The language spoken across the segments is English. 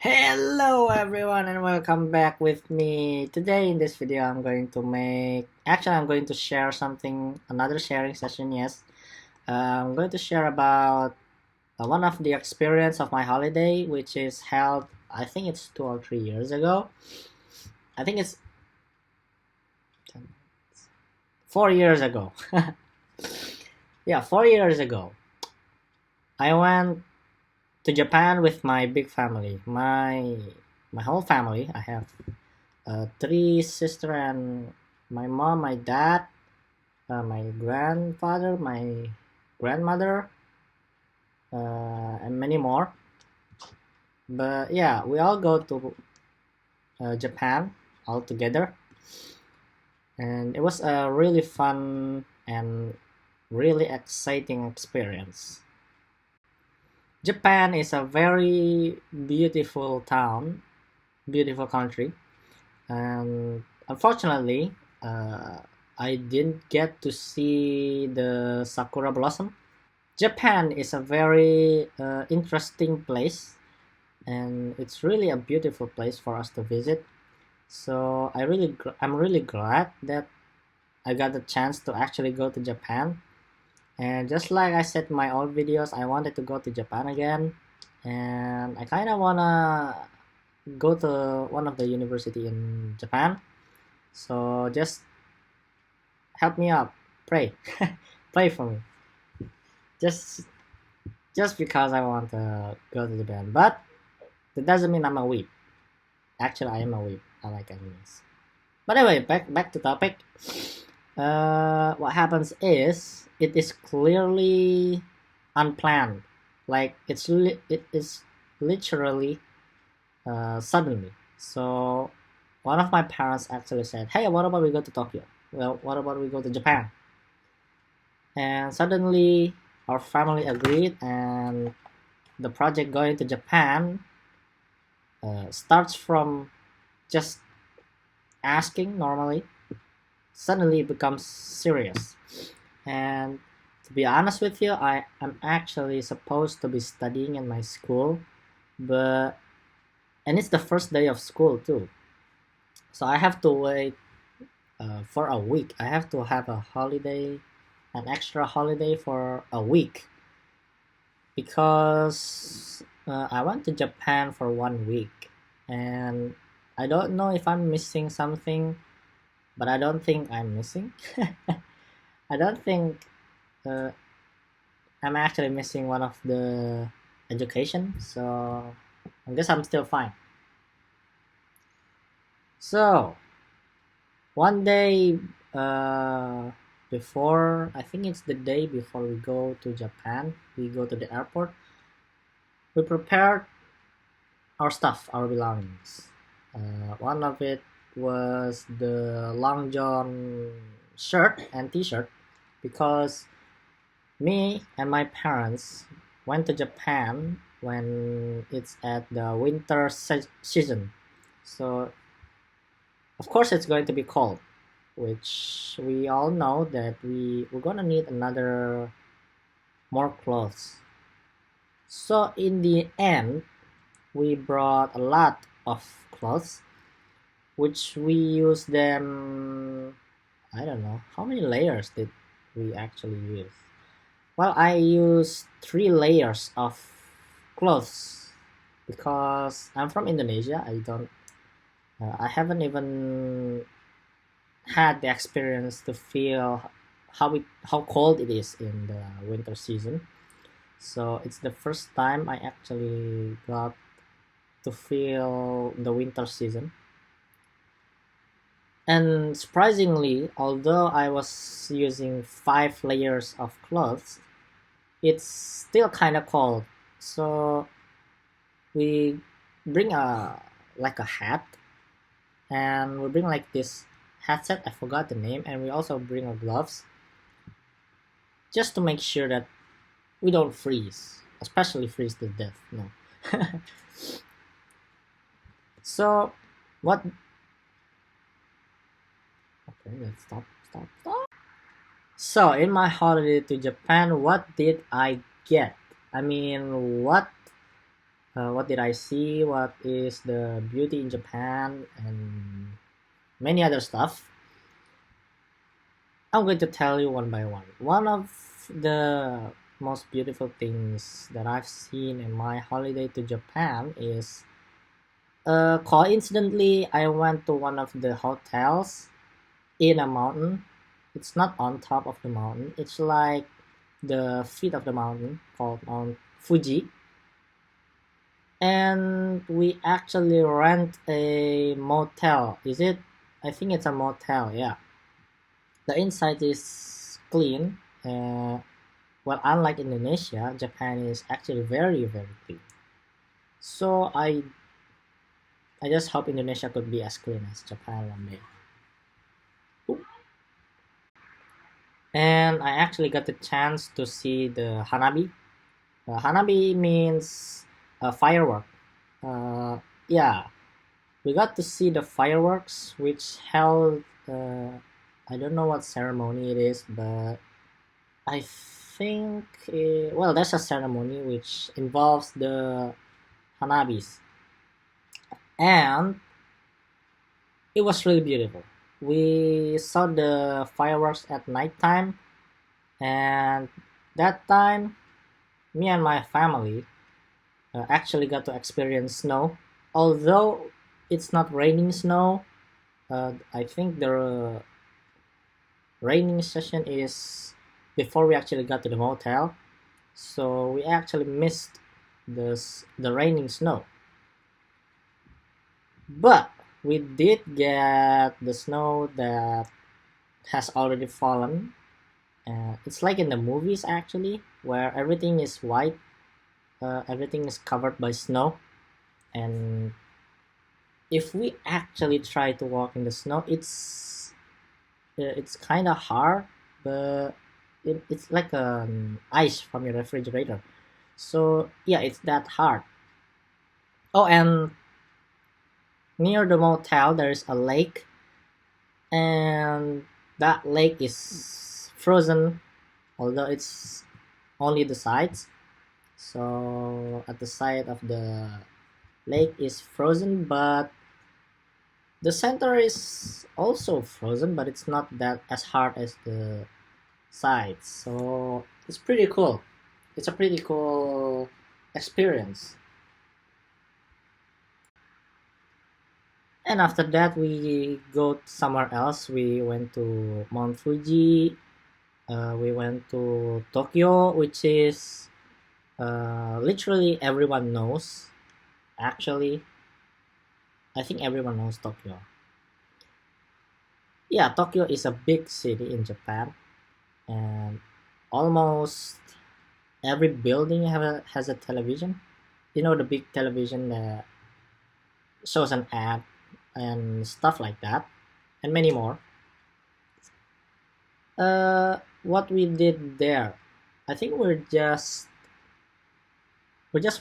Hello everyone and welcome back with me. Today in this video I'm going to share something, another sharing session, yes. I'm going to share about one of the experience of my holiday which is held, I think it's 2 or 3 years ago. I think it's 4 years ago. Yeah, 4 years ago. I went to Japan with my big family. My whole family. I have three sister and my mom, my dad, my grandfather, my grandmother, and many more. But yeah, we all go to Japan all together, and it was a really fun and really exciting experience. Japan is a very beautiful town, beautiful country, and unfortunately, uh, I didn't get to see the sakura blossom. Japan is a very interesting place, and it's really a beautiful place for us to visit. So I'm really glad that I got the chance to actually go to Japan. And just like I said in my old videos, I wanted to go to Japan again, and I kind of wanna go to one of the university in Japan. So just help me out, pray, pray for me. Just just because I want to go to Japan, but that doesn't mean I'm a weep. Actually, I am a weep. I like animes. But anyway, back to topic. What happens is it is clearly unplanned. Like it is literally suddenly. So one of my parents actually said, "Hey, what about we go to Tokyo? Well, what about we go to Japan?" And suddenly our family agreed, and the project going to Japan starts from just asking normally, suddenly it becomes serious. And to be honest with you, I am actually supposed to be studying in my school, but and it's the first day of school too. So I have to wait for a week. I have to have a holiday, an extra holiday for a week because I went to Japan for 1 week, and I don't know if I'm missing something, but I don't think I'm missing. I don't think uh, I'm actually missing one of the education, so I guess I'm still fine. So one day before, I think it's the day before we go to Japan, we go to the airport. We prepared our stuff, our belongings. One of it was the long john shirt and t-shirt because me and my parents went to Japan when it's at the winter season. So, of course, it's going to be cold, which we all know that we're gonna need another more clothes. So, in the end, we brought a lot of clothes, which we use them. I don't know how many layers did we actually use. Well, I use 3 layers of clothes because I'm from Indonesia. I haven't even had the experience to feel how cold it is in the winter season. So it's the first time I actually got to feel the winter season. And surprisingly, although I was using 5 layers of clothes, it's still kind of cold. So we bring a like a hat, and we bring like this headset. I forgot the name, and we also bring our gloves just to make sure that we don't freeze, especially freeze to death. No. So what? Okay, let's stop. So in my holiday to Japan, what did I get? I mean, what what did I see, what is the beauty in Japan, and many other stuff. I'm going to tell you one by one. One of the most beautiful things that I've seen in my holiday to Japan is coincidentally, I went to one of the hotels in a mountain. It's not on top of the mountain, it's like the feet of the mountain called Mount Fuji. And we actually rent a motel. Is it? I think it's a motel, yeah. The inside is clean. Well, unlike Indonesia, Japan is actually very, very clean. So I just hope Indonesia could be as clean as Japan one day. And I actually got the chance to see the Hanabi. Hanabi means firework. Uh, yeah, we got to see the fireworks, which held. I don't know what ceremony it is, but I think well, there's a ceremony which involves the Hanabis, and it was really beautiful. We saw the fireworks at nighttime, and that time, me and my family actually got to experience snow. Although it's not raining snow, I think the raining session is before we actually got to the motel, so we actually missed the raining snow. But we did get the snow that has already fallen. It's like in the movies actually, where everything is white, everything is covered by snow, and if we actually try to walk in the snow, it's kind of hard, but it's like ice from your refrigerator. So yeah, it's that hard. Oh, and near the motel there's a lake, and that lake is frozen, although it's only the sides. So at the side of the lake is frozen, but the center is also frozen, but it's not that as hard as the sides. So it's pretty cool. It's a pretty cool experience. And after that, we go somewhere else. We went to Mount Fuji. We went to Tokyo, which is literally everyone knows. Actually, I think everyone knows Tokyo. Yeah, Tokyo is a big city in Japan, and almost every building has a television. You know, the big television that shows an ad and stuff like that, and many more. What we did there, I think we're just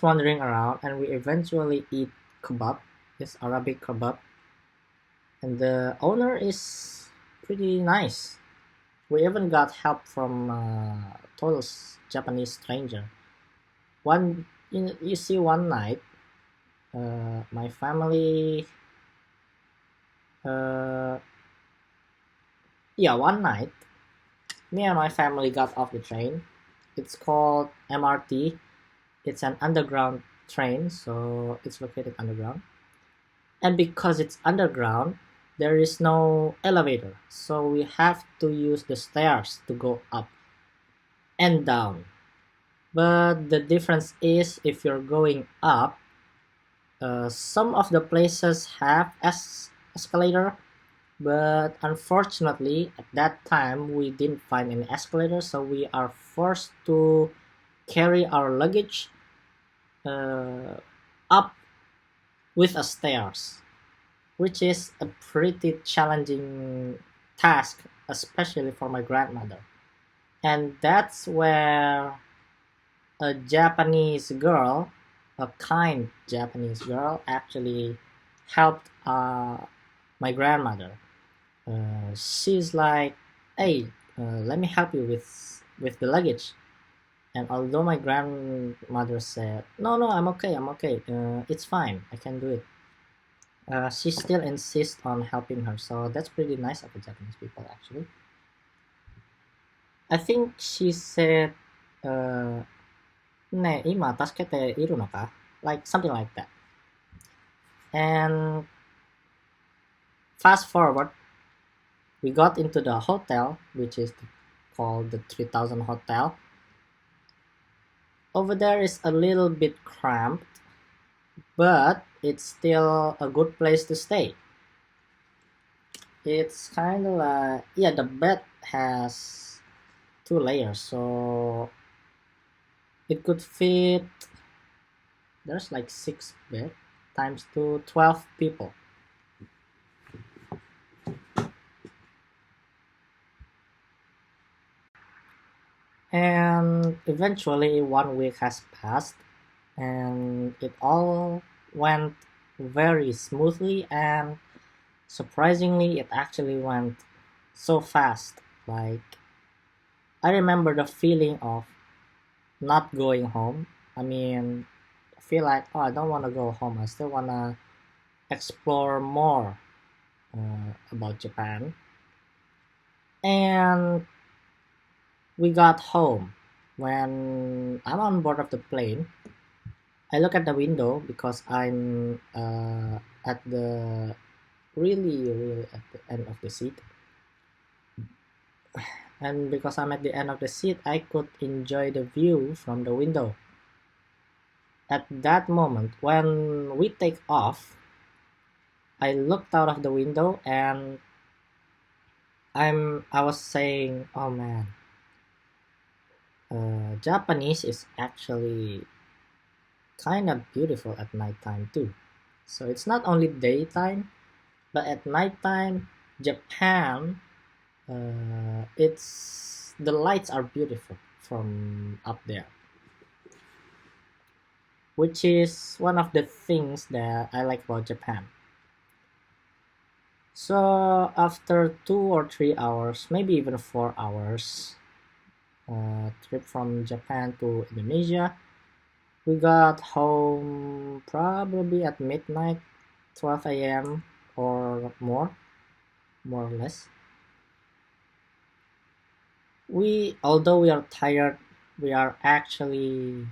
wandering around, and we eventually eat kebab. It's Arabic kebab, and the owner is pretty nice. We even got help from a total Japanese stranger. You see, one night, my family, uh, yeah, one night, me and my family got off the train. It's called MRT. It's an underground train, so it's located underground. And because it's underground, there is no elevator, so we have to use the stairs to go up and down. But the difference is if you're going up, some of the places have escalator, but unfortunately at that time we didn't find any escalator, so we are forced to carry our luggage uh, up with a stairs, which is a pretty challenging task, especially for my grandmother. And that's where a Japanese girl, a kind Japanese girl, actually helped my grandmother. She's like, "Hey, let me help you with the luggage." And although my grandmother said, "No, no, I'm okay, I'm okay. It's fine. I can do it." She still insists on helping her, so that's pretty nice of the Japanese people, actually. I think she said, uh, "Ne, ima tasukete iru no ka?" Like something like that. And fast forward, we got into the hotel, which is called the 3000 Hotel. Over there is a little bit cramped, but it's still a good place to stay. It's kind of like, yeah, the bed has two layers, so it could fit, there's like six bed times two, 12 people. And eventually 1 week has passed, and it all went very smoothly, and surprisingly it actually went so fast. Like, I remember the feeling of not going home. I mean, I feel like, oh, I don't want to go home. I still want to explore more about Japan. And we got home. When I'm on board of the plane, I look at the window because I'm at the really at the end of the seat. And because I'm at the end of the seat, I could enjoy the view from the window. At that moment, when we take off, I looked out of the window and I was saying, "Oh man, Japanese is actually kind of beautiful at nighttime too." So it's not only daytime, but at nighttime, Japan, it's the lights are beautiful from up there, which is one of the things that I like about Japan. So after 2 or 3 hours, maybe even 4 hours, trip from Japan to Indonesia, we got home probably at midnight, 12 a.m. or more or less. Although we are tired, we are actually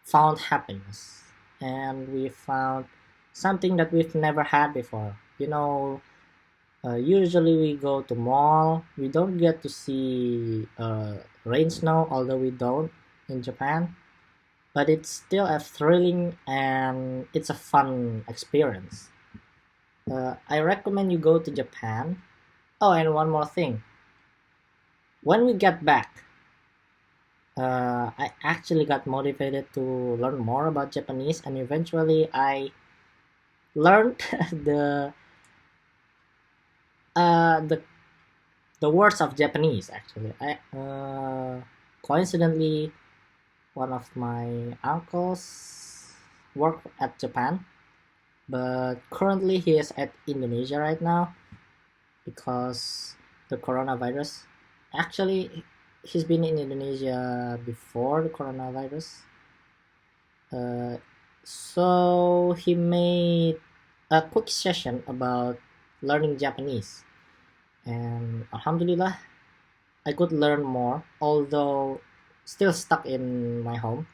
found happiness, and we found something that we've never had before. Usually we go to mall. We don't get to see rain snow, although we don't in Japan. But it's still a thrilling and it's a fun experience. I recommend you go to Japan. Oh, and one more thing. When we get back, I actually got motivated to learn more about Japanese, and eventually I learned the the words of Japanese. Actually, I coincidentally, one of my uncles work at Japan, but currently he is at Indonesia right now because the coronavirus. Actually, he's been in Indonesia before the coronavirus. Uh, so he made a quick session about learning Japanese, and Alhamdulillah, I could learn more. Although still stuck in my home,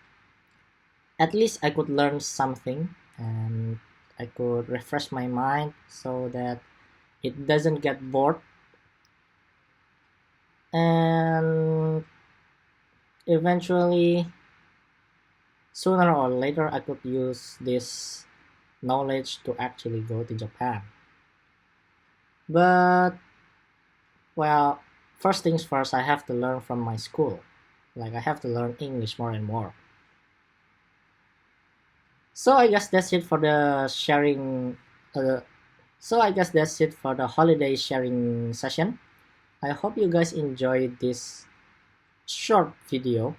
at least I could learn something, and I could refresh my mind so that it doesn't get bored. And eventually, sooner or later, I could use this knowledge to actually go to Japan. But, well, first things first, I have to learn from my school. Like, I have to learn English more and more. So I guess that's it for the sharing. Uh, so I guess that's it for the holiday sharing session. I hope you guys enjoyed this short video,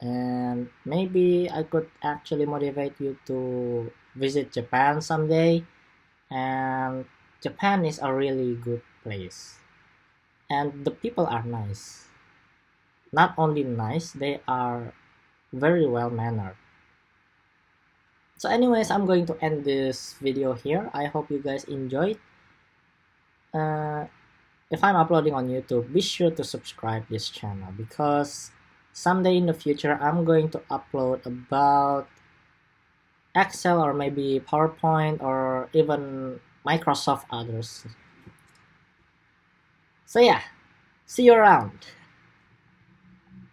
and maybe I could actually motivate you to visit Japan someday. And Japan is a really good place, and the people are nice. not only nice, they are very well mannered. So anyways, I'm going to end this video here. I hope you guys enjoyed. uh, if I'm uploading on YouTube, be sure to subscribe this channel, because someday in the future I'm going to upload about Excel or maybe PowerPoint or even Microsoft others. So yeah, see you around.